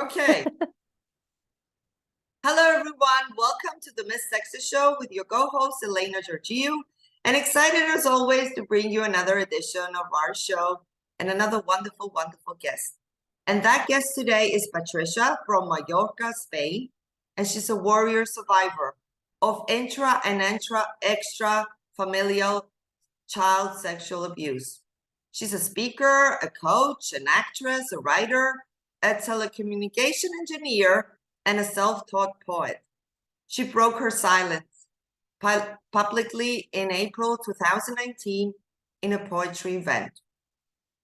Okay. Hello, everyone. Welcome to the TheMsTexasShow with your co-host, Elena Georgiou, and excited as always to bring you another edition of our show and another wonderful, wonderful guest. And that guest today is Patricia from Mallorca, Spain, and she's a warrior survivor of intra and extra familial child sexual abuse. She's a speaker, a coach, an actress, a writer, a telecommunication engineer, and a self-taught poet. She broke her silence publicly in April 2019 in a poetry event.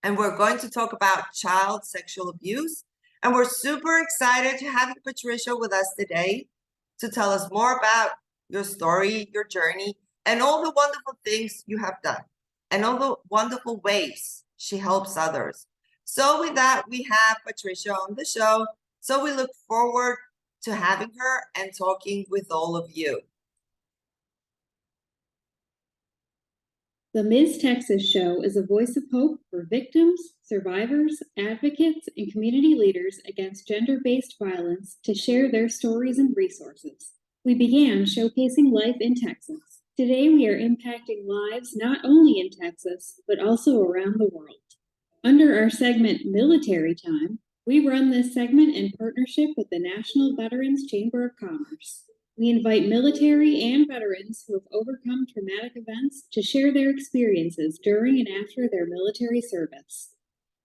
And we're going to talk about child sexual abuse. And we're super excited to have Patricia with us today to tell us more about your story, your journey, and all the wonderful things you have done, and all the wonderful ways she helps others. So with that, we have Patricia on the show. So we look forward to having her and talking with all of you. The Texas Show is a voice of hope for victims, survivors, advocates, and community leaders against gender-based violence to share their stories and resources. We began showcasing life in Texas. Today we are impacting lives not only in Texas, but also around the world. Under our segment Military Time, we run this segment in partnership with the National Veterans Chamber of Commerce. We invite military and veterans who have overcome traumatic events to share their experiences during and after their military service.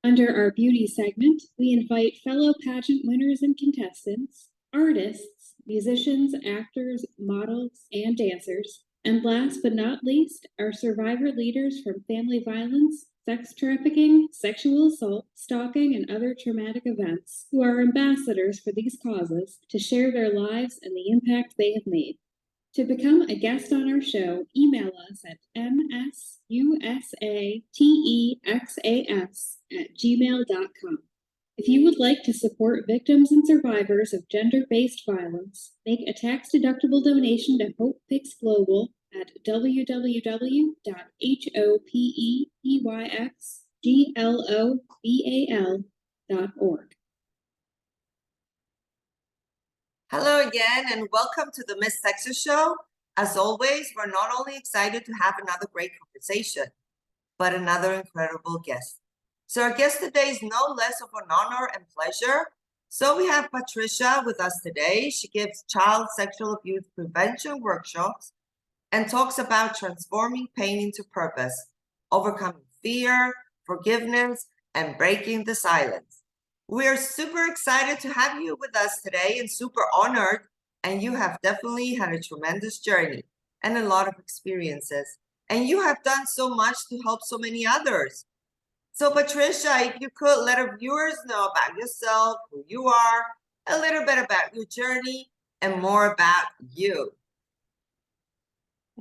Under our beauty segment, we invite fellow pageant winners and contestants, artists, musicians, actors, models, and dancers, and last but not least, our survivor leaders from family violence, sex trafficking, sexual assault, stalking, and other traumatic events, who are ambassadors for these causes to share their lives and the impact they have made. To become a guest on our show, email us at MsUSATexas@gmail.com. If you would like to support victims and survivors of gender-based violence, make a tax-deductible donation to Hope Picks Global at www.hopeyxglobal.org. Hello again, and welcome to the TheMsTexasShow. As always, we're not only excited to have another great conversation, but another incredible guest. So our guest today is no less of an honor and pleasure. So we have Patricia with us today. She gives child sexual abuse prevention workshops and talks about transforming pain into purpose, overcoming fear, forgiveness, and breaking the silence. We are super excited to have you with us today and super honored. And you have definitely had a tremendous journey and a lot of experiences. And you have done so much to help so many others. So Patricia, if you could let our viewers know about yourself, who you are, a little bit about your journey, and more about you.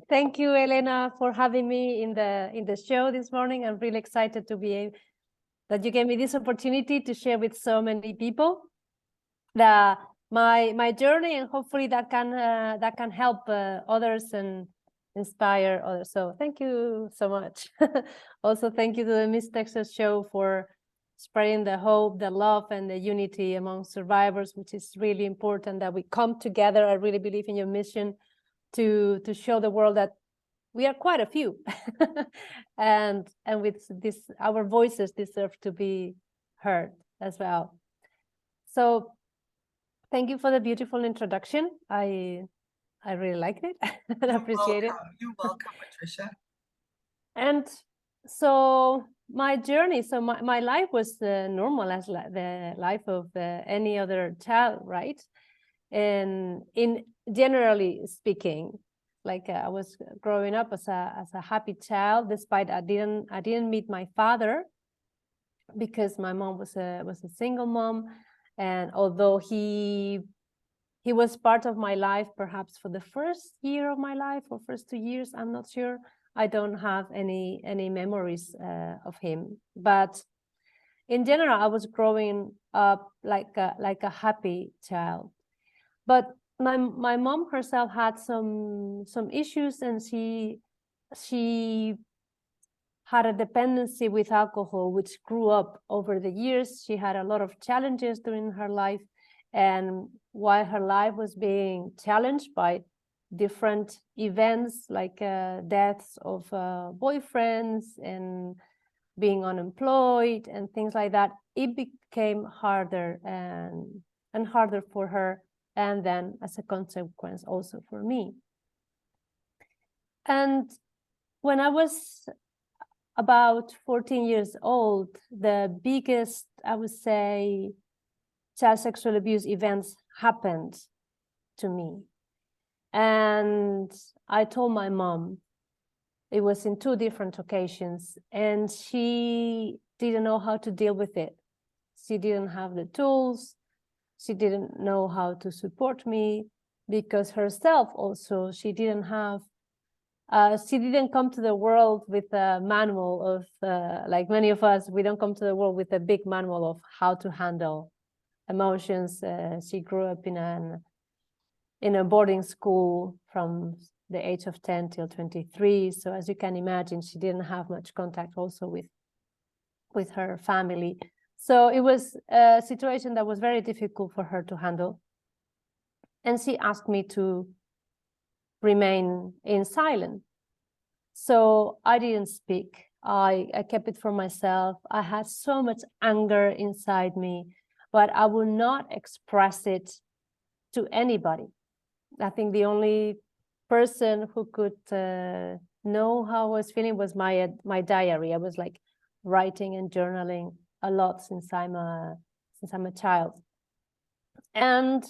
Thank you, Elena, for having me in the show this morning. I'm really excited to be that you gave me this opportunity to share with so many people my journey, and hopefully that can help others and inspire others. So thank you so much. Also, thank you to the TheMsTexasShow for spreading the hope, the love, and the unity among survivors, which is really important that we come together. I really believe in your mission to show the world that we are quite a few, and with this, our voices deserve to be heard as well. So thank you for the beautiful introduction. I really liked it. I appreciate it. You're welcome, Patricia. And so my journey, so my life was normal as the life of any other child, right? And in generally speaking, like I was growing up as a happy child, despite I didn't meet my father because my mom was a single mom, and although he was part of my life, perhaps for the first year of my life or first 2 years, I'm not sure. I don't have any memories of him, but in general, I was growing up like a happy child. But my mom herself had some issues, and she had a dependency with alcohol, which grew up over the years. She had a lot of challenges during her life, And while her life was being challenged by different events like deaths of boyfriends and being unemployed and things like that, it became harder and harder for her, and then as a consequence also for me. And when I was about 14 years old, the biggest, I would say, child sexual abuse events happened to me. And I told my mom. It was in 2 different occasions, and she didn't know how to deal with it. She didn't have the tools. She didn't know how to support me, because herself also, she didn't come to the world with a manual of, like many of us, we don't come to the world with a big manual of how to handle emotions. She grew up in a boarding school from the age of 10 till 23. So as you can imagine, she didn't have much contact also with her family. So it was a situation that was very difficult for her to handle. And she asked me to remain in silence. So I didn't speak. I kept it for myself. I had so much anger inside me, but I would not express it to anybody. I think the only person who could know how I was feeling was my diary. I was like writing and journaling a lot since I'm a child. And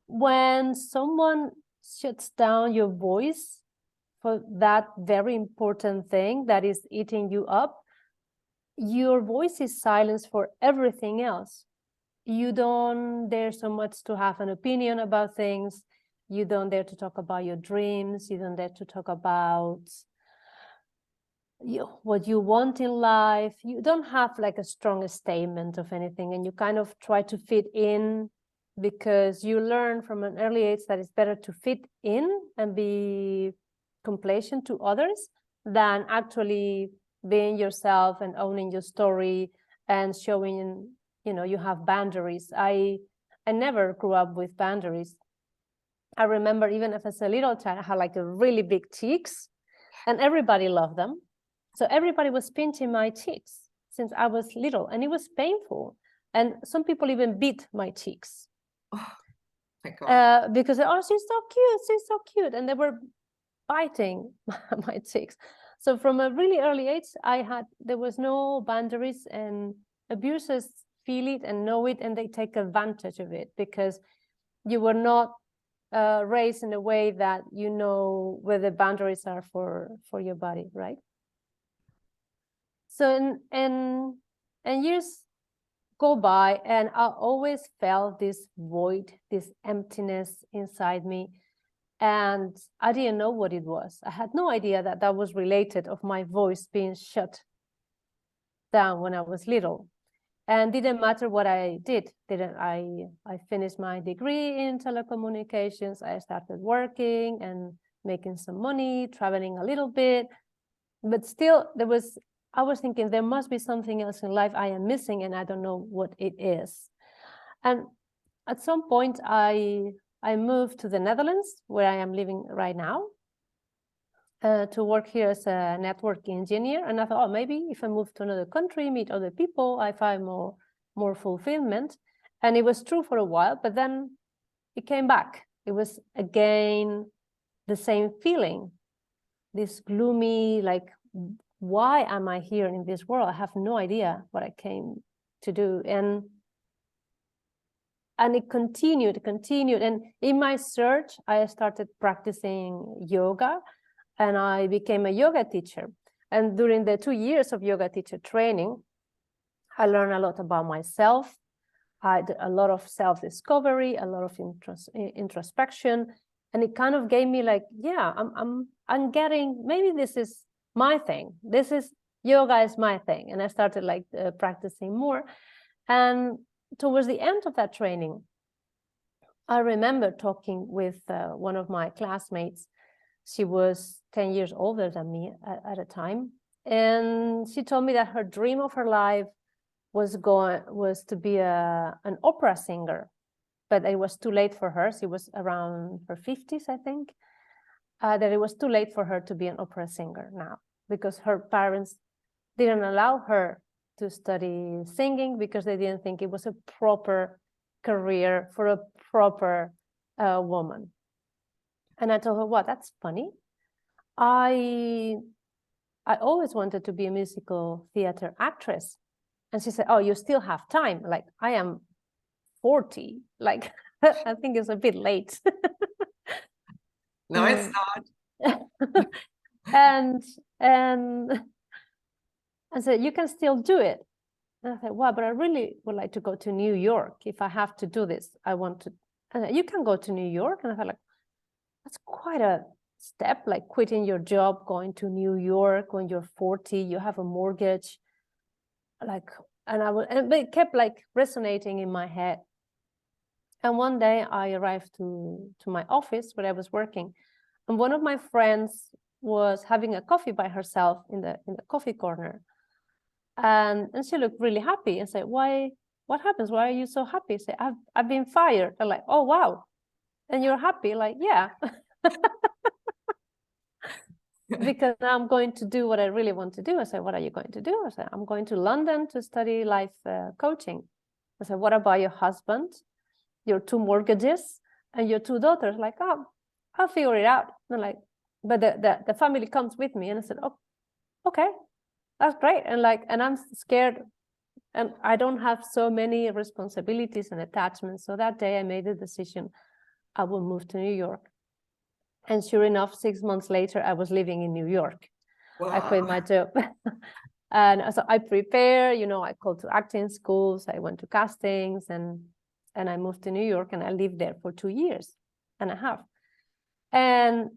when someone shuts down your voice for that very important thing that is eating you up, your voice is silenced for everything else. You don't dare so much to have an opinion about things. You don't dare to talk about your dreams. You don't dare to talk about what you want in life. You don't have like a strong statement of anything, and you kind of try to fit in, because you learn from an early age that it's better to fit in and be complacent to others than actually being yourself and owning your story and showing, you have boundaries. I never grew up with boundaries. I remember even as a little child, I had like a really big cheeks, and everybody loved them. So everybody was pinching my cheeks since I was little, and it was painful. And some people even beat my cheeks. Oh my God. Because, oh, she's so cute. And they were biting my cheeks. So from a really early age, there was no boundaries, and abusers feel it and know it, and they take advantage of it, because you were not raised in a way that you know where the boundaries are for your body, right? So and years go by, and I always felt this void, this emptiness inside me, and I didn't know what it was. I had no idea that that was related of my voice being shut down when I was little. And didn't matter what I did. I finished my degree in telecommunications. I started working and making some money, traveling a little bit. But still, I was thinking there must be something else in life I am missing, and I don't know what it is. And at some point, I moved to the Netherlands, where I am living right now, to work here as a network engineer. And I thought, oh, maybe if I move to another country, meet other people, I find more fulfillment. And it was true for a while, but then it came back. It was again the same feeling, this gloomy, like, why am I here in this world? I have no idea what I came to do. And it continued. And in my search, I started practicing yoga, and I became a yoga teacher. And during the 2 years of yoga teacher training, I learned a lot about myself. I had a lot of self-discovery, a lot of introspection, and it kind of gave me like, yeah, I'm getting, maybe this is my thing. Yoga is my thing. And I started like practicing more. And towards the end of that training, I remember talking with one of my classmates. She was 10 years older than me at a time. And she told me that her dream of her life was to be an opera singer. but it was too late for her. She was around her 50s, I think, that it was too late for her to be an opera singer now, because her parents didn't allow her to study singing because they didn't think it was a proper career for a proper woman. And I told her, well, that's funny. I always wanted to be a musical theater actress. And she said, oh, you still have time. Like, I am 40. Like, I think it's a bit late. No, it's not. and I said, you can still do it. And I said, wow, but I really would like to go to New York. If I have to do this, I want to. And said, you can go to New York. And I thought, like, that's quite a step, like quitting your job, going to New York when you're 40, you have a mortgage. Like, and it kept like resonating in my head. And one day I arrived to my office where I was working, and one of my friends was having a coffee by herself in the coffee corner. And she looked really happy and said, why, what happens? Why are you so happy? I said, I've been fired. They're like, oh, wow. And you're happy? Like, yeah. Because now I'm going to do what I really want to do. I said, what are you going to do? I said, I'm going to London to study life coaching. I said, what about your husband, your 2 mortgages, and your 2 daughters? Like, oh, I'll figure it out. And like, but the family comes with me. And I said, oh, okay, that's great. And like, and I'm scared, and I don't have so many responsibilities and attachments. So that day I made the decision, I will move to New York. And sure enough, 6 months later, I was living in New York. Wow. I quit my job. And so I prepare, you know, I called to acting schools, I went to castings, and I moved to New York, and I lived there for 2 years and a half. And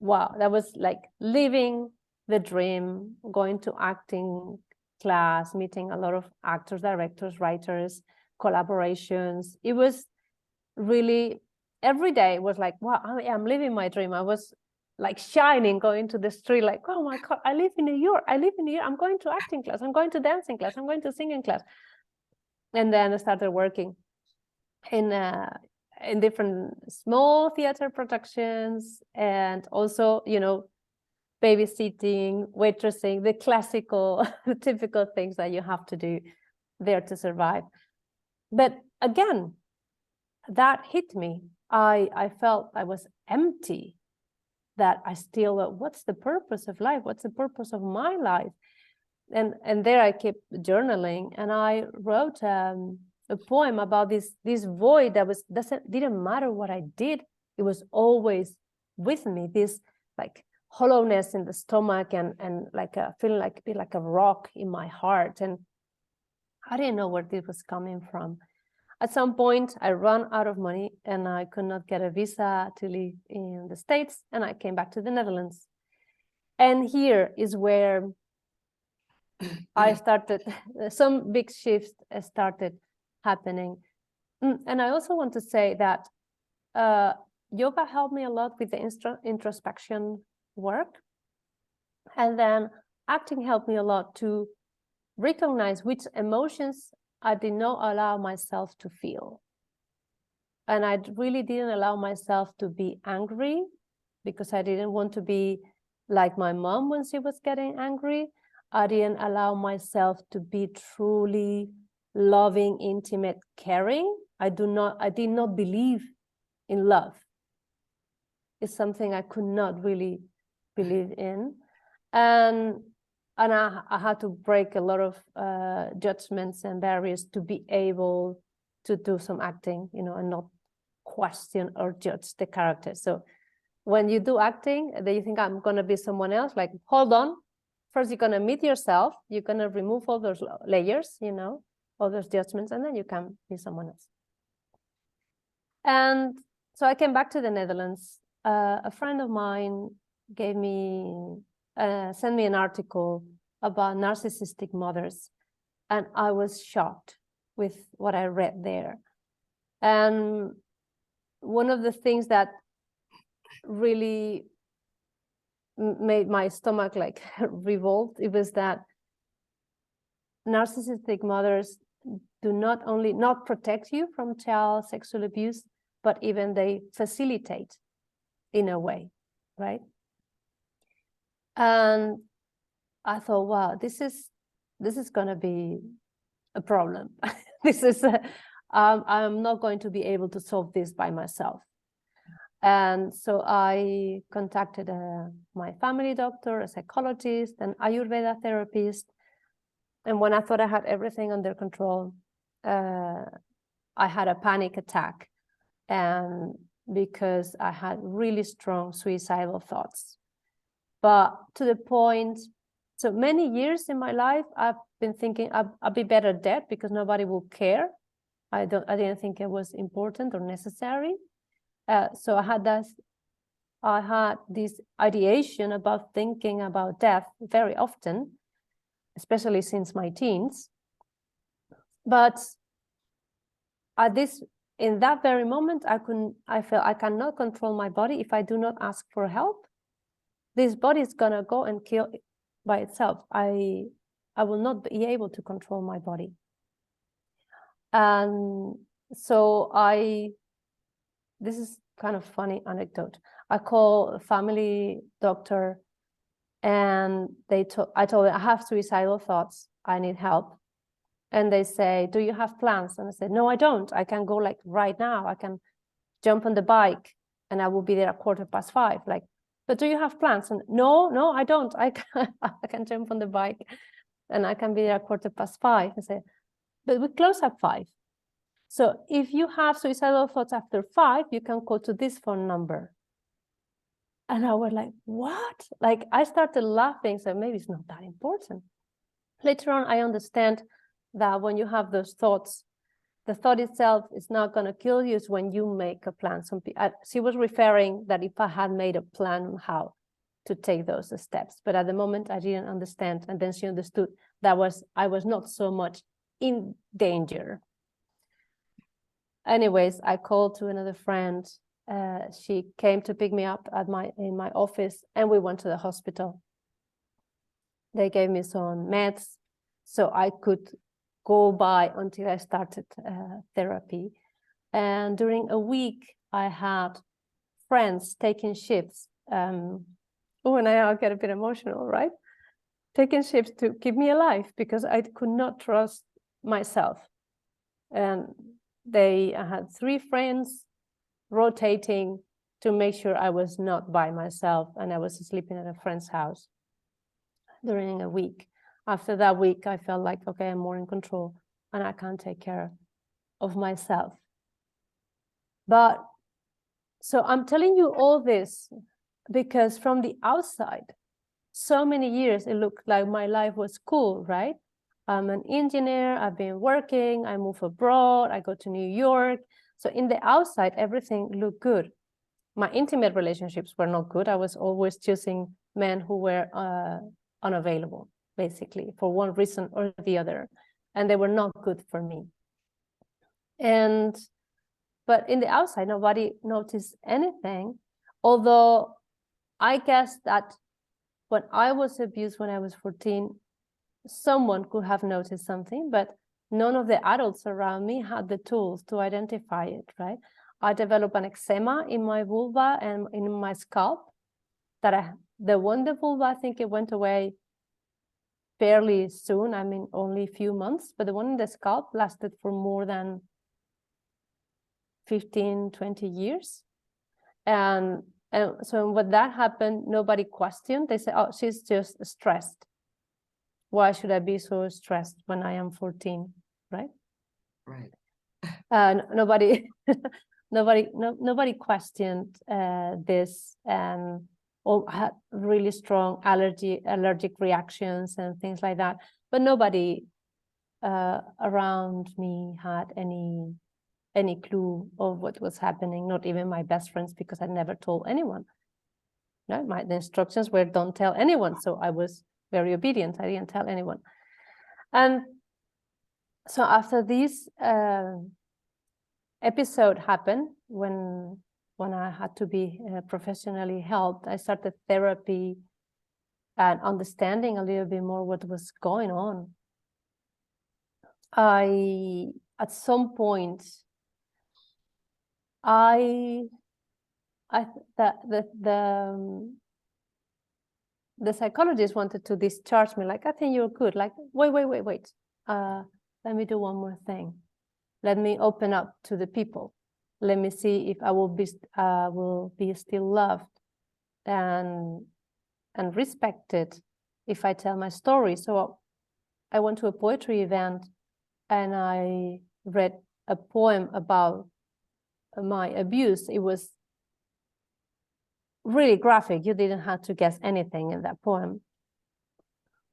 wow, that was like living the dream, going to acting class, meeting a lot of actors, directors, writers, collaborations. It was really, every day was like, wow, I'm living my dream. I was like shining, going to the street, like, oh my God, I live in New York. I live in New York. I'm going to acting class. I'm going to dancing class. I'm going to singing class. And then I started working in different small theater productions, and also, you know, babysitting, waitressing, the classical, the typical things that you have to do there to survive. But again, that hit me. I felt I was empty, that I still, what's the purpose of life? What's the purpose of my life? And there I kept journaling, and I wrote a poem about this void that didn't matter what I did. It was always with me, this like hollowness in the stomach, and like a feeling like a rock in my heart. And I didn't know where this was coming from. At some point, I ran out of money, and I could not get a visa to live in the States, and I came back to the Netherlands. And here is where I started, some big shifts started happening. And I also want to say that yoga helped me a lot with the introspection work. And then acting helped me a lot to recognize which emotions I did not allow myself to feel. And I really didn't allow myself to be angry, because I didn't want to be like my mom when she was getting angry. I didn't allow myself to be truly loving, intimate, caring. I did not believe in love. It's something I could not really believe in. And I had to break a lot of judgments and barriers to be able to do some acting, you know, and not question or judge the character. So when you do acting, then you think, I'm going to be someone else. Like, hold on. First, you're going to meet yourself. You're going to remove all those layers, you know, all those judgments, and then you can be someone else. And so I came back to the Netherlands. A friend of mine gave me sent me an article about narcissistic mothers, and I was shocked with what I read there. And one of the things that really made my stomach like revolt, it was that narcissistic mothers do not only not protect you from child sexual abuse, but even they facilitate in a way, right? And I thought, wow, this is going to be a problem. This is I'm not going to be able to solve this by myself. And so I contacted my family doctor, a psychologist, an Ayurveda therapist. And when I thought I had everything under control, I had a panic attack, and because I had really strong suicidal thoughts. But to the point, so many years in my life, I've been thinking I'd be better dead because nobody will care. I didn't think it was important or necessary. So I had this ideation about thinking about death very often, especially since my teens. But in that very moment, I felt I cannot control my body if I do not ask for help. This body is gonna go and kill by itself. I will not be able to control my body. And so this is kind of funny anecdote. I call a family doctor, and I told them I have suicidal thoughts. I need help. And they say, do you have plans? And I said, no, I don't. I can go like right now. I can jump on the bike and I will be there at 5:15. Like, but do you have plans? And no, I don't. I can jump on the bike and I can be there at 5:15. I say, but we close at 5. So if you have suicidal thoughts after 5, you can call to this phone number. And I was like, what? Like, I started laughing. So maybe it's not that important. Later on, I understand that when you have those thoughts, the thought itself is not going to kill you. It's when you make a plan. She was referring that if I had made a plan on how to take those steps. But at the moment, I didn't understand. And then she understood that I was not so much in danger. Anyways, I called to another friend. She came to pick me up in my office, and we went to the hospital. They gave me some meds so I could go by until I started therapy. And during a week, I had friends taking shifts. And I'll get a bit emotional, right? Taking shifts to keep me alive because I could not trust myself. And I had 3 friends rotating to make sure I was not by myself, and I was sleeping at a friend's house during a week. After that week, I felt like, okay, I'm more in control and I can take care of myself. But so I'm telling you all this because from the outside, so many years, it looked like my life was cool, right? I'm an engineer, I've been working, I move abroad, I go to New York. So in the outside, everything looked good. My intimate relationships were not good. I was always choosing men who were unavailable, basically, for one reason or the other. And they were not good for me. But in the outside, nobody noticed anything. Although I guess that when I was abused when I was 14, someone could have noticed something, but none of the adults around me had the tools to identify it, right? I developed an eczema in my vulva and in my scalp. The one the vulva, I think it went away fairly soon. I mean, only a few months, but the one in the scalp lasted for more than 15, 20 years. And so when that happened, nobody questioned. They said, oh, she's just stressed. Why should I be so stressed when I am 14, right? Right. Nobody questioned this, and all had really strong allergic reactions and things like that. But nobody around me had any clue of what was happening. Not even my best friends, because I never told anyone. No, the instructions were don't tell anyone. So I was very obedient. I didn't tell anyone. And so after this episode happened, when I had to be professionally helped, I started therapy and understanding a little bit more what was going on. at some point, the psychologist wanted to discharge me, like, I think you're good. Like, wait. Let me do one more thing. Let me open up to the people. Let me see if I will be still loved and respected if I tell my story. So I went to a poetry event and I read a poem about my abuse. It was really graphic. You didn't have to guess anything in that poem.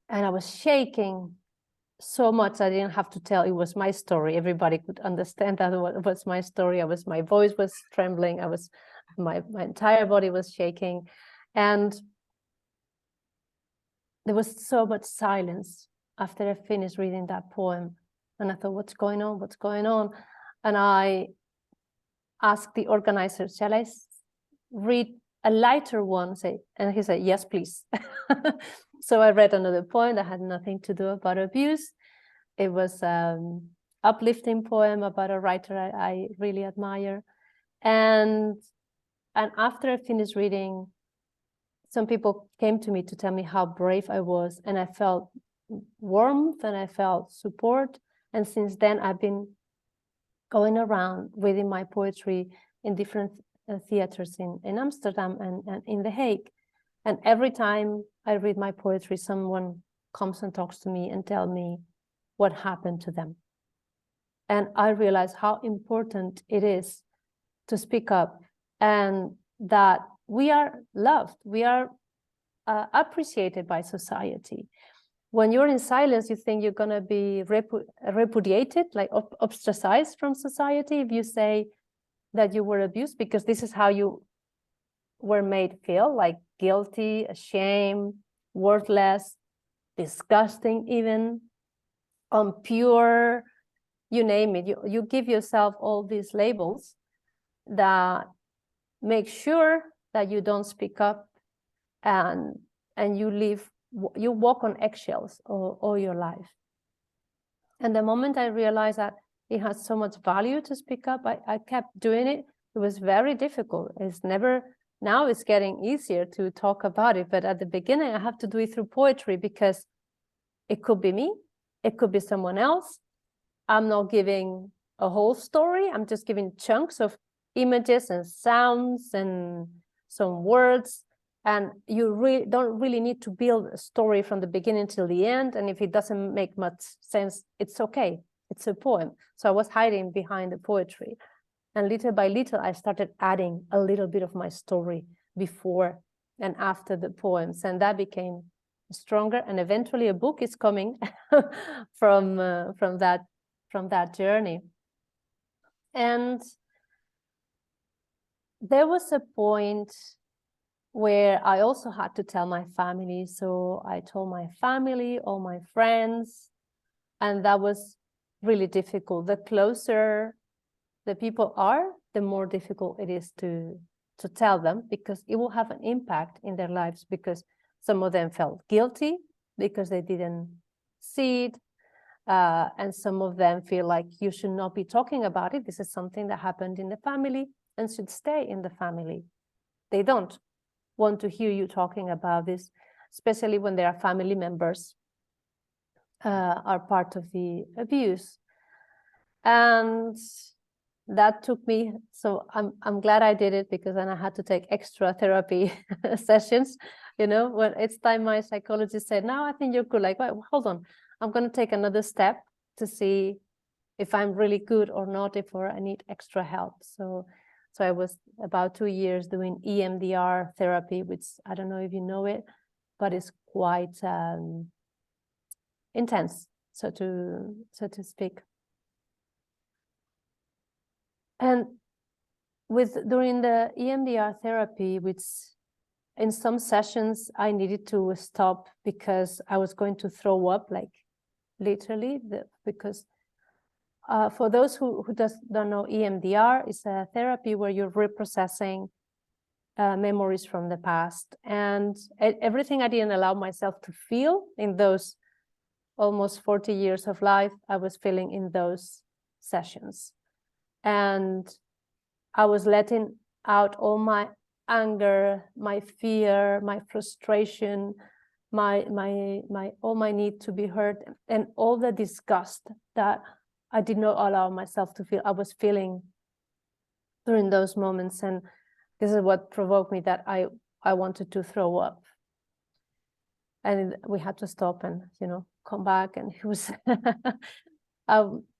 And I was shaking so much I didn't have to tell it was my story. Everybody could understand that it was my story. My voice was trembling. My entire body was shaking. And there was so much silence after I finished reading that poem. And I thought, what's going on? What's going on? And I asked the organizer, shall I read a lighter one? And he said, yes, please. So I read another poem that had nothing to do about abuse. It was an uplifting poem about a writer I really admire. And after I finished reading, some people came to me to tell me how brave I was, and I felt warmth and I felt support. And since then, I've been going around reading my poetry in different theaters in Amsterdam and in The Hague. And every time I read my poetry, someone comes and talks to me and tells me what happened to them. And I realize how important it is to speak up, and that we are loved, we are appreciated by society. When you're in silence, you think you're going to be repudiated, like ostracized from society if you say that you were abused, because this is how you were made feel, like guilty, ashamed, worthless, disgusting, even impure, you name it. You give yourself all these labels that make sure that you don't speak up, and you walk on eggshells all your life. And the moment I realized that it has so much value to speak up, I kept doing it. It was very difficult. Now it's getting easier to talk about it, but at the beginning I have to do it through poetry, because it could be me, it could be someone else. I'm not giving a whole story. I'm just giving chunks of images and sounds and some words. And you don't really need to build a story from the beginning till the end. And if it doesn't make much sense, it's okay. It's a poem. So I was hiding behind the poetry. And little by little, I started adding a little bit of my story before and after the poems. And that became stronger. And eventually a book is coming from that journey. And there was a point where I also had to tell my family. So I told my family, all my friends, and that was really difficult. The closer the people are, the more difficult it is to tell them, because it will have an impact in their lives, because some of them felt guilty because they didn't see it. And some of them feel like you should not be talking about it. This is something that happened in the family and should stay in the family. They don't want to hear you talking about this, especially when their family members are part of the abuse. And that took me, so I'm glad I did it, because then I had to take extra therapy sessions. When it's time, my psychologist said, "No, I think you're good." Like, well, hold on, I'm going to take another step to see if I'm really good or not, if I need extra help. So I was about 2 years doing EMDR therapy, which I don't know if you know it, but it's quite intense, so to speak. And during the EMDR therapy, which in some sessions I needed to stop because I was going to throw up, like literally, because for those who don't know, EMDR is a therapy where you're reprocessing memories from the past, and everything I didn't allow myself to feel in those almost 40 years of life, I was feeling in those sessions. And I was letting out all my anger, my fear, my frustration, all my need to be heard, and all the disgust that I did not allow myself to feel. I was feeling during those moments, and this is what provoked me, that I wanted to throw up. And we had to stop and, come back. And it was,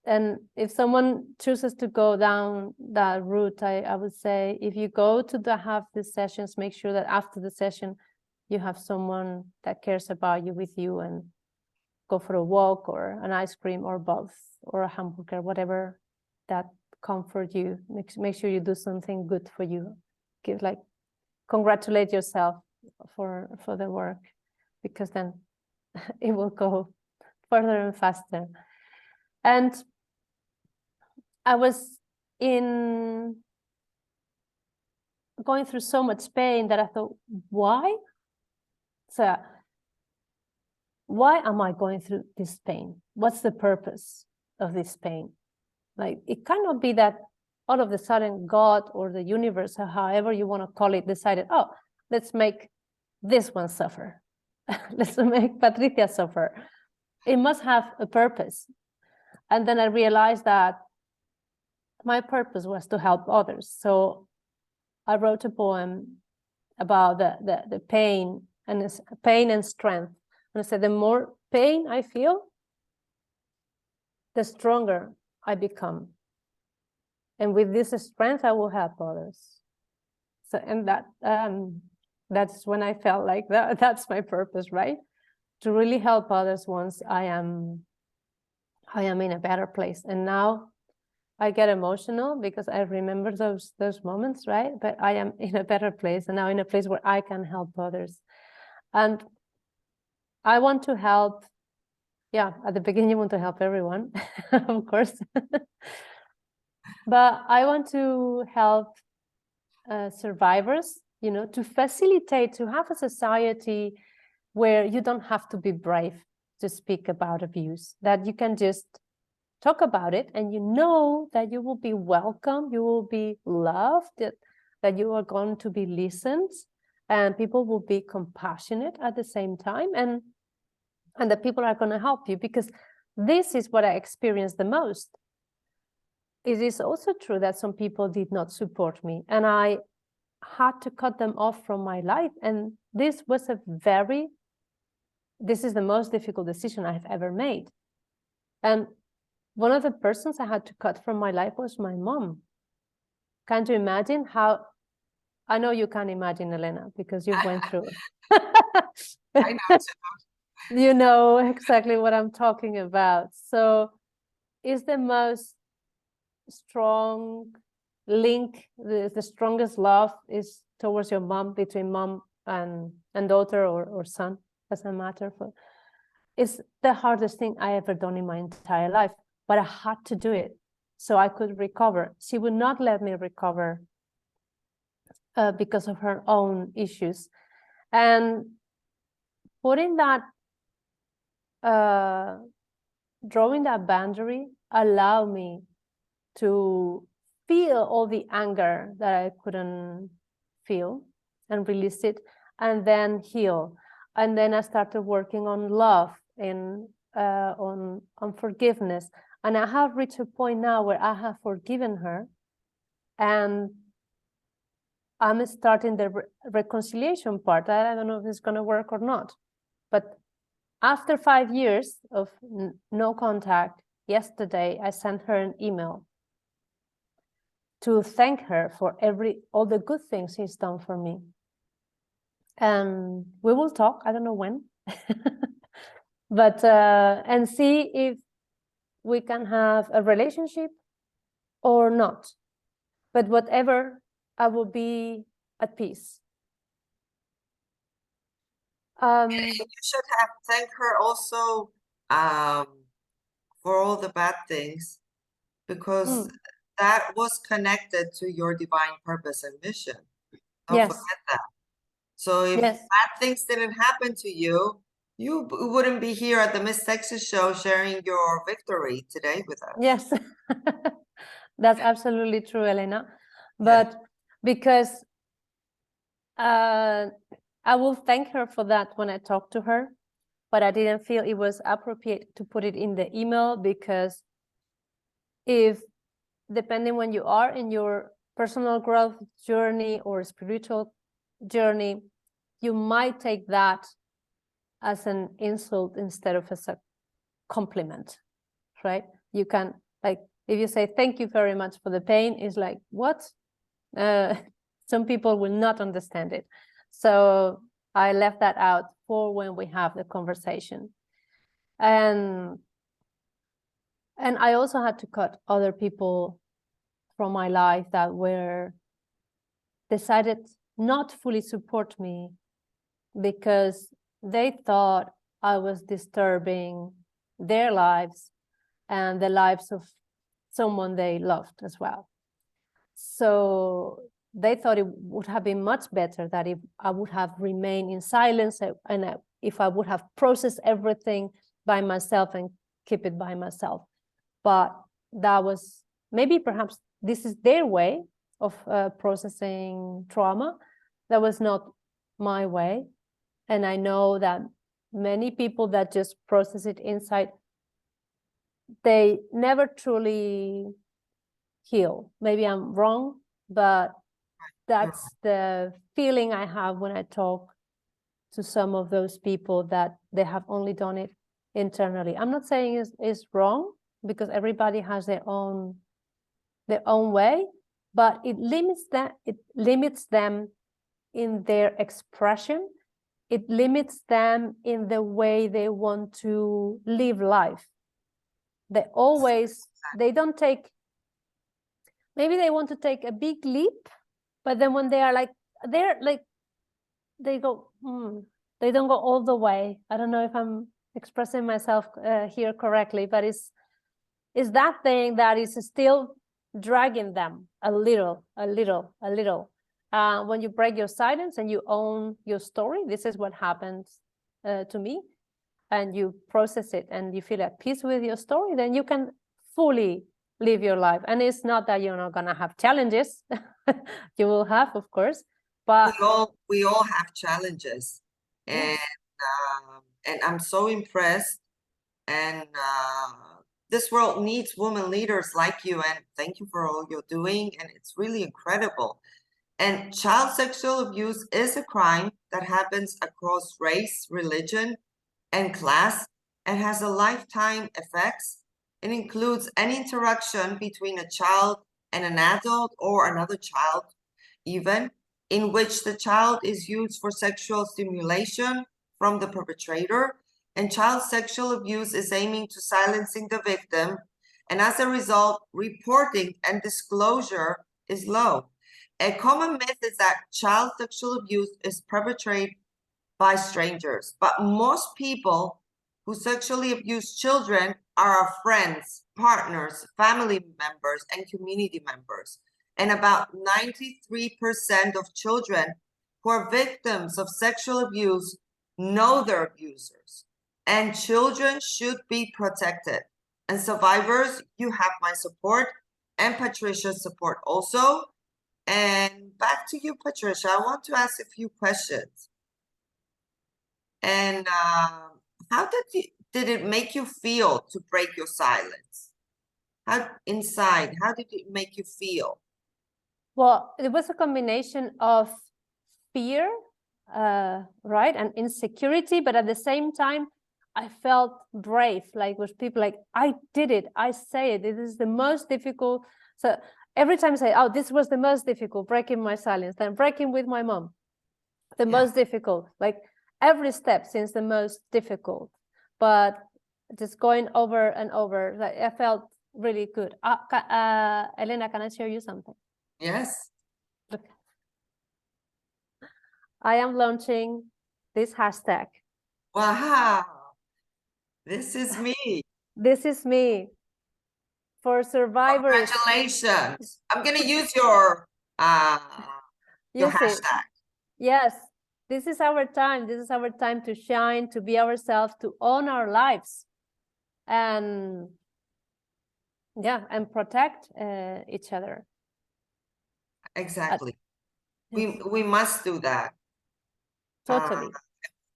and if someone chooses to go down that route, I would say, if you go to have these sessions, make sure that after the session, you have someone that cares about you with you, and go for a walk or an ice cream or both, or a hamburger, whatever that comfort you. Make sure you do something good for you. Congratulate yourself for the work, because then it will go further and faster. And I was going through so much pain that I thought, why? So why am I going through this pain? What's the purpose of this pain? Like, it cannot be that all of a sudden God or the universe, or however you want to call it, decided, oh, let's make this one suffer. Let's make Patricia suffer. It must have a purpose. And then I realized that my purpose was to help others. So I wrote a poem about the pain and strength. And I said, the more pain I feel, the stronger I become. And with this strength, I will help others. So, and that's when I felt like that's my purpose, right? To really help others once I am in a better place. And now I get emotional because I remember those moments, right? But I am in a better place, and now in a place where I can help others. And I want to help. Yeah, at the beginning, you want to help everyone, of course. But I want to help survivors, to facilitate, to have a society where you don't have to be brave to speak about abuse, that you can just talk about it, and you know that you will be welcome, you will be loved, that you are going to be listened, and people will be compassionate at the same time, and that people are going to help you, because this is what I experienced the most. It is also true that some people did not support me, and I had to cut them off from my life. And this is the most difficult decision I've ever made. And one of the persons I had to cut from my life was my mom. Can't you imagine how? I know you can't imagine, Elena, because you went through it. I know too. You know exactly what I'm talking about. So it's the most strong link, the strongest love is towards your mom, between mom and daughter or son, doesn't matter. It's the hardest thing I ever done in my entire life, but I had to do it so I could recover. She would not let me recover because of her own issues. And putting that, drawing that boundary allowed me to feel all the anger that I couldn't feel and release it, and then heal. And then I started working on love and on forgiveness. And I have reached a point now where I have forgiven her, and I'm starting the reconciliation part. I don't know if it's going to work or not. But after 5 years of no contact, yesterday I sent her an email to thank her for all the good things she's done for me. And we will talk, I don't know when, but and see if we can have a relationship or not. But whatever, I will be at peace. You should have thanked her also for all the bad things, because that was connected to your divine purpose and mission. Don't forget that. So if bad things didn't happen to you, You wouldn't be here at the Miss Texas show sharing your victory today with us. Yes, that's absolutely true, Elena. Yeah. But because I will thank her for that when I talk to her, but I didn't feel it was appropriate to put it in the email, because if, depending when you are in your personal growth journey or spiritual journey, you might take that as an insult instead of as a compliment, right? You can, like, if you say thank you very much for the pain, it's like, what? Some people will not understand it. So I left that out for when we have the conversation. And I also had to cut other people from my life that were decided not fully support me because they thought I was disturbing their lives and the lives of someone they loved as well. So they thought it would have been much better that if I would have remained in silence and if I would have processed everything by myself and keep it by myself. But that was, maybe perhaps this is their way of processing trauma. That was not my way. And I know that many people that just process it inside, they never truly heal. Maybe I'm wrong, but that's the feeling I have when I talk to some of those people, that they have only done it internally. I'm not saying it's wrong, because everybody has their own way, but it limits them in their expression. It limits them in the way they want to live life. They don't take, maybe they want to take a big leap, but then when they are like, they go, they don't go all the way. I don't know if I'm expressing myself here correctly, but it's that thing that is still dragging them a little. When you break your silence and you own your story, this is what happened to me, and you process it and you feel at peace with your story, then you can fully live your life. And it's not that you're not gonna have challenges. You will have, of course, but we all have challenges, and I'm so impressed. And this world needs women leaders like you, and thank you for all you're doing. And it's really incredible. And child sexual abuse is a crime that happens across race, religion, and class, and has a lifetime effects. It includes any interaction between a child and an adult or another child, even in which the child is used for sexual stimulation from the perpetrator. And child sexual abuse is aiming to silencing the victim, and as a result, reporting and disclosure is low. A common myth is that child sexual abuse is perpetrated by strangers, but most people who sexually abuse children are our friends, partners, family members, and community members. And about 93% of children who are victims of sexual abuse know their abusers. And children should be protected. And survivors, you have my support and Patricia's support also. And back to you, Patricia. I want to ask a few questions. And how did it make you feel to break your silence? How did it make you feel? well, it was a combination of fear, right, and insecurity, but at the same time, I felt brave, like with people like, I did it, I say it, this is the most difficult. So every time I say, oh, this was the most difficult, breaking my silence, then breaking with my mom, the most difficult, like every step seems the most difficult, but just going over and over, like, I felt really good. Elena, can I share you something? Yes. Look, I am launching this hashtag. Wow. This is me. This is me. For survivors. Congratulations. I'm going to use your Use hashtag. it. Yes. this is our time. This is our time to shine, to be ourselves, to own our lives, and yeah, and protect each other. Exactly. Yes, We must do that. totally.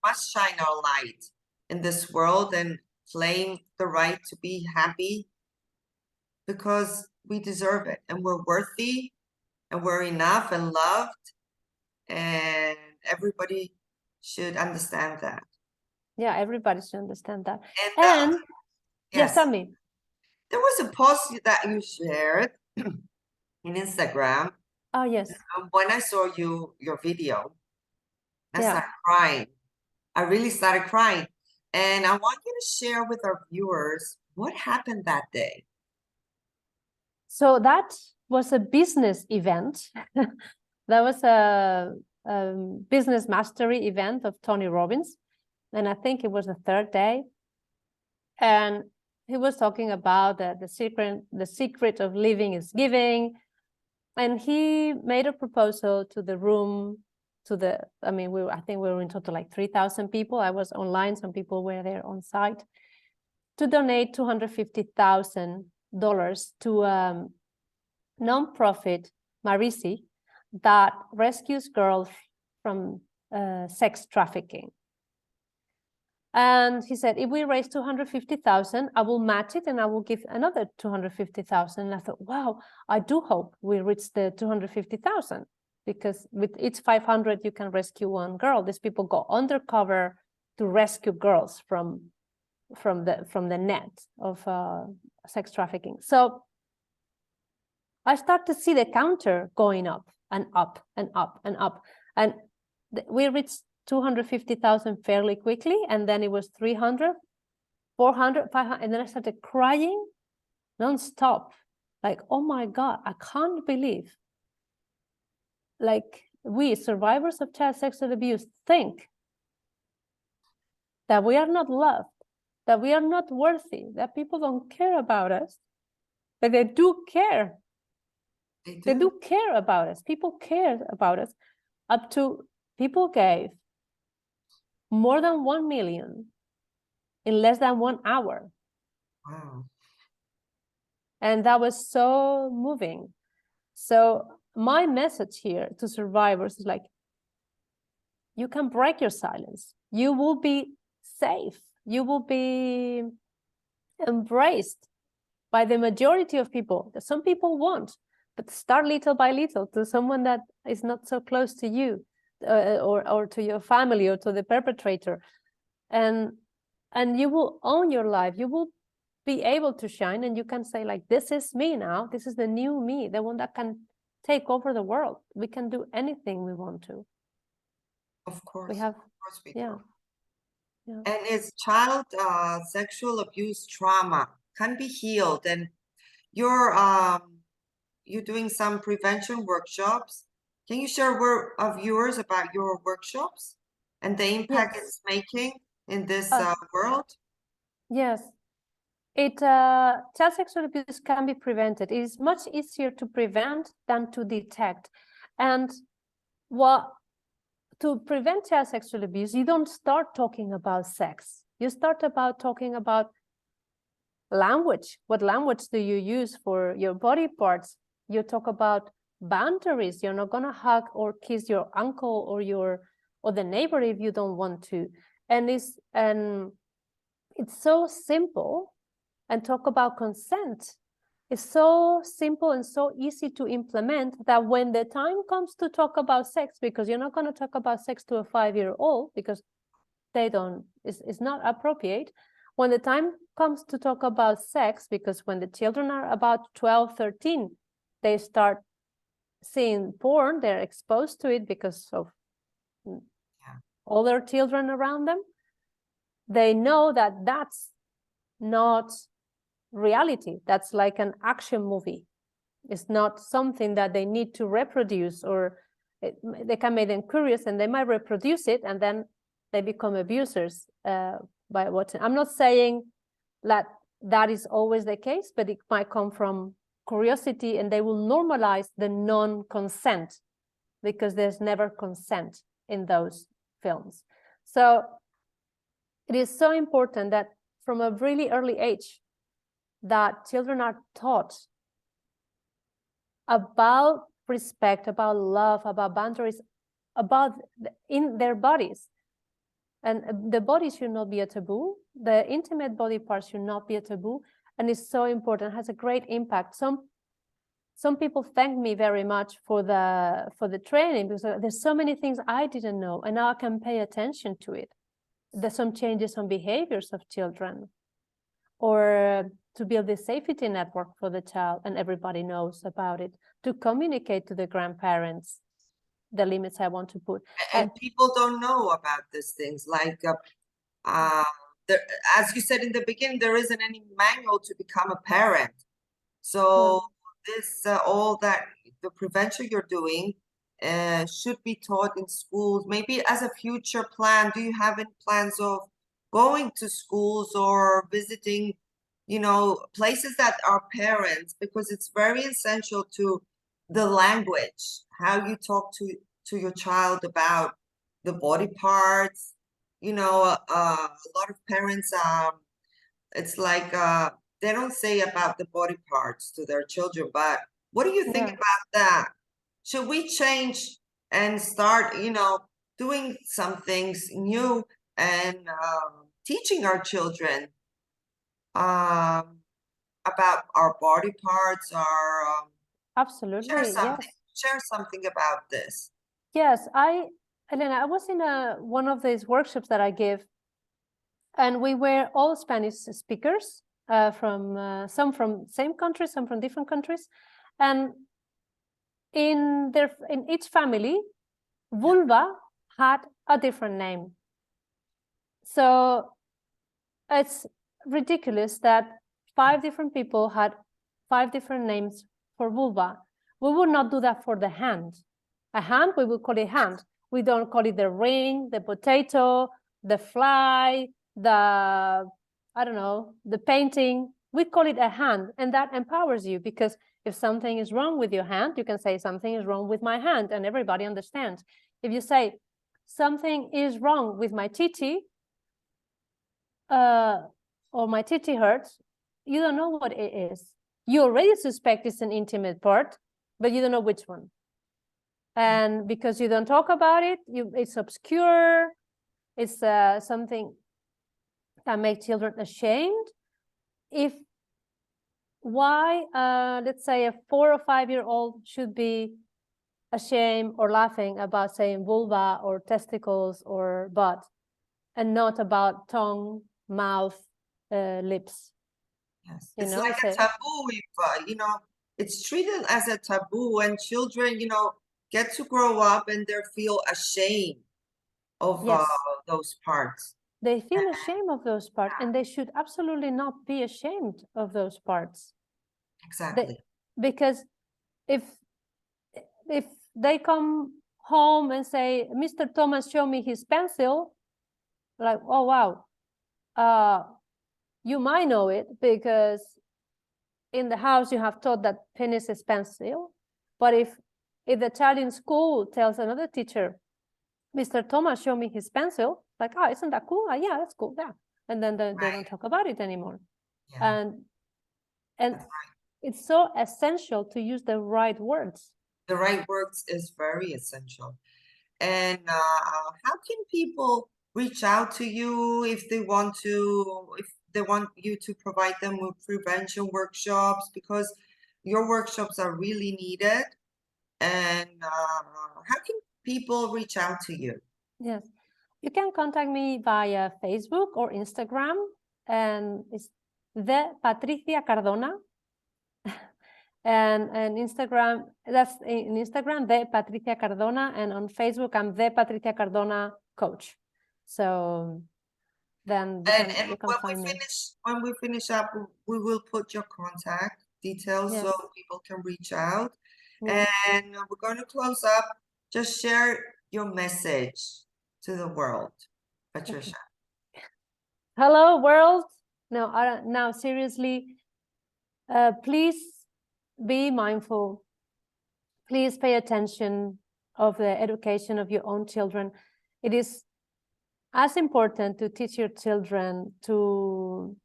Must shine our light in this world and claim the right to be happy, because we deserve it and we're worthy and we're enough and loved, and everybody should understand that. Yeah, everybody should understand that. And And yes, tell me. there was a post that you shared in Instagram. Oh, yes. When I saw your video, I Yeah. started crying. I really started crying. And I want you to share with our viewers what happened that day. So that was a business event. That was a business mastery event of Tony Robbins. And I think it was the third day. And he was talking about the secret of living is giving. And he made a proposal to the room, I think we were in total like 3,000 people. I was online, some people were there on site, to donate $250,000 to non-profit Marisi that rescues girls from sex trafficking. And he said, if we raise 250,000, I will match it and I will give another 250,000. And I thought, wow, I do hope we reach the 250,000, because with each 500, you can rescue one girl. These people go undercover to rescue girls from the net of sex trafficking. So I start to see the counter going up and up and up and up. And we reached 250,000 fairly quickly. And then it was 300, 400, 500. And then I started crying nonstop. Like, oh my God, I can't believe. Like, we survivors of child sexual abuse think that we are not loved, that we are not worthy, that people don't care about us. But they do care. They do care about us. People care about us. Up to people gave more than 1 million in less than 1 hour. Wow. And that was so moving. So my message here to survivors is like, you can break your silence. You will be safe. You will be embraced by the majority of people. That some people won't, but start little by little to someone that is not so close to you, or to your family, or to the perpetrator, and you will own your life. You will be able to shine, and you can say like, this is me now. This is the new me, the one that can take over the world. We can do anything we want to. Of course. We have, of course we yeah. do. Yeah. And it's child sexual abuse trauma can be healed. And you're doing some prevention workshops. Can you share with our viewers about your workshops and the impact Yes. it's making in this world? Yes. Child sexual abuse can be prevented. It is much easier to prevent than to detect. And to prevent child sexual abuse, you don't start talking about sex. You start about talking about language. What language do you use for your body parts? You talk about boundaries. You're not gonna hug or kiss your uncle or the neighbor if you don't want to. And it's so simple. And talk about consent. It's so simple and so easy to implement that when the time comes to talk about sex, because you're not going to talk about sex to a 5-year-old because it's not appropriate. When the time comes to talk about sex, because when the children are about 12, 13, they start seeing porn, they're exposed to it because of other children around them. They know that that's not reality. That's like an action movie. It's not something that they need to reproduce, or they can make them curious and they might reproduce it, and then they become abusers by watching. I'm not saying that is always the case, but it might come from curiosity, and they will normalize the non-consent because there's never consent in those films. So it is so important that from a really early age that children are taught about respect, about love, about boundaries, about in their bodies. And the body should not be a taboo. The intimate body parts should not be a taboo. And it's so important, it has a great impact. Some people thank me very much for the training, because there's so many things I didn't know, and now I can pay attention to it. There's some changes on behaviors of children, or to build a safety network for the child, and everybody knows about it, to communicate to the grandparents the limits I want to put. And people don't know about these things, like there, as you said in the beginning, there isn't any manual to become a parent. So this all that the prevention you're doing should be taught in schools, maybe as a future plan. Do you have any plans of going to schools or visiting, you know, places that are parents? Because it's very essential to the language, how you talk to your child about the body parts. You know, a lot of parents, it's like they don't say about the body parts to their children. But what do you think about that? Should we change and start, you know, doing some things new and teaching our children about our body parts, our Absolutely, share something about this. Yes, Elena, I was in one of these workshops that I give, and we were all Spanish speakers, from some from same country, some from different countries, and in each family, vulva had a different name. So it's ridiculous that 5 different people had 5 different names for vulva. We would not do that for the hand. A hand, we will call it hand. We don't call it the ring, the potato, the fly, I don't know, the painting. We call it a hand, and that empowers you, because if something is wrong with your hand, you can say something is wrong with my hand, and everybody understands. If you say something is wrong with my titi, or my titi hurts, you don't know what it is. You already suspect it's an intimate part, but you don't know which one. And because you don't talk about it, it's obscure. It's something that makes children ashamed. Why, let's say, a 4 or 5-year-old should be ashamed or laughing about saying vulva or testicles or butt, and not about tongue, mouth, lips. Yes, You it's know, like a taboo. If you know, it's treated as a taboo, and children, you know, get to grow up and they feel ashamed of those parts. They feel ashamed of those parts, and they should absolutely not be ashamed of those parts. Exactly. Because if they come home and say, Mr. Thomas, show me his pencil, like, oh, wow, you might know it because in the house you have taught that penis is pencil. But if the child in school tells another teacher, Mr. Thomas, show me his pencil, like, oh, isn't that cool? Yeah, that's cool. Yeah. And then they don't talk about it anymore. Yeah. And it's so essential to use the right words. The right words is very essential. And how can people reach out to you if they want you to provide them with prevention workshops, because your workshops are really needed? And how can people reach out to you? Yes, you can contact me via Facebook or Instagram, and it's Patricia Cardona. and Instagram, that's in Instagram, Patricia Cardona, and on Facebook, I'm Patricia Cardona Coach. So then you can find me. When we finish up, we will put your contact details so people can reach out. And we're going to close up. Just share your message to the world, Patricia. Okay. Hello, world. No, now seriously, please be mindful. Please pay attention of the education of your own children. It is as important to teach your children to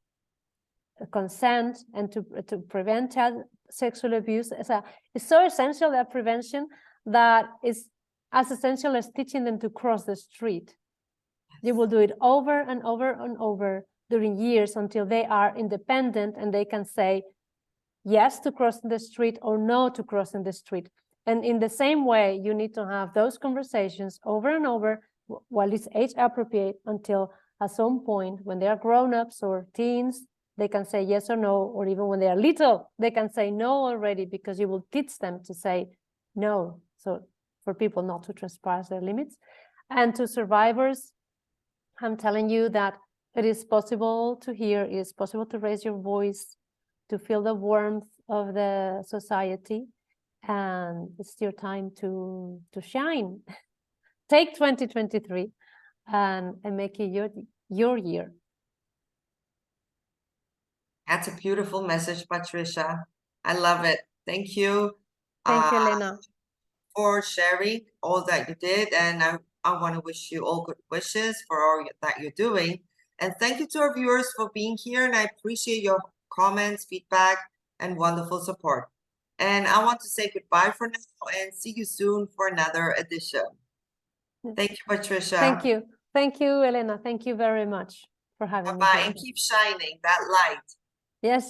consent and to prevent child sexual abuse. It's so essential, that prevention, that is as essential as teaching them to cross the street. You will do it over and over and over during years until they are independent and they can say yes to crossing the street or no to crossing the street. And in the same way, you need to have those conversations over and over while it's age appropriate, until at some point when they are grown-ups or teens, they can say yes or no, or even when they are little, they can say no already, because you will teach them to say no. So for people not to trespass their limits. And to survivors, I'm telling you that it is possible to hear, it is possible to raise your voice, to feel the warmth of the society, and it's your time to shine. Take 2023 and make it your year. That's a beautiful message, Patricia. I love it. Thank you. Thank you, Elena. For sharing all that you did, and I want to wish you all good wishes for all that you're doing. And thank you to our viewers for being here, and I appreciate your comments, feedback, and wonderful support. And I want to say goodbye for now and see you soon for another edition. Thank you, Patricia. Thank you. Thank you, Elena. Thank you very much for having me Bye-bye, here. and keep shining that light. Yes.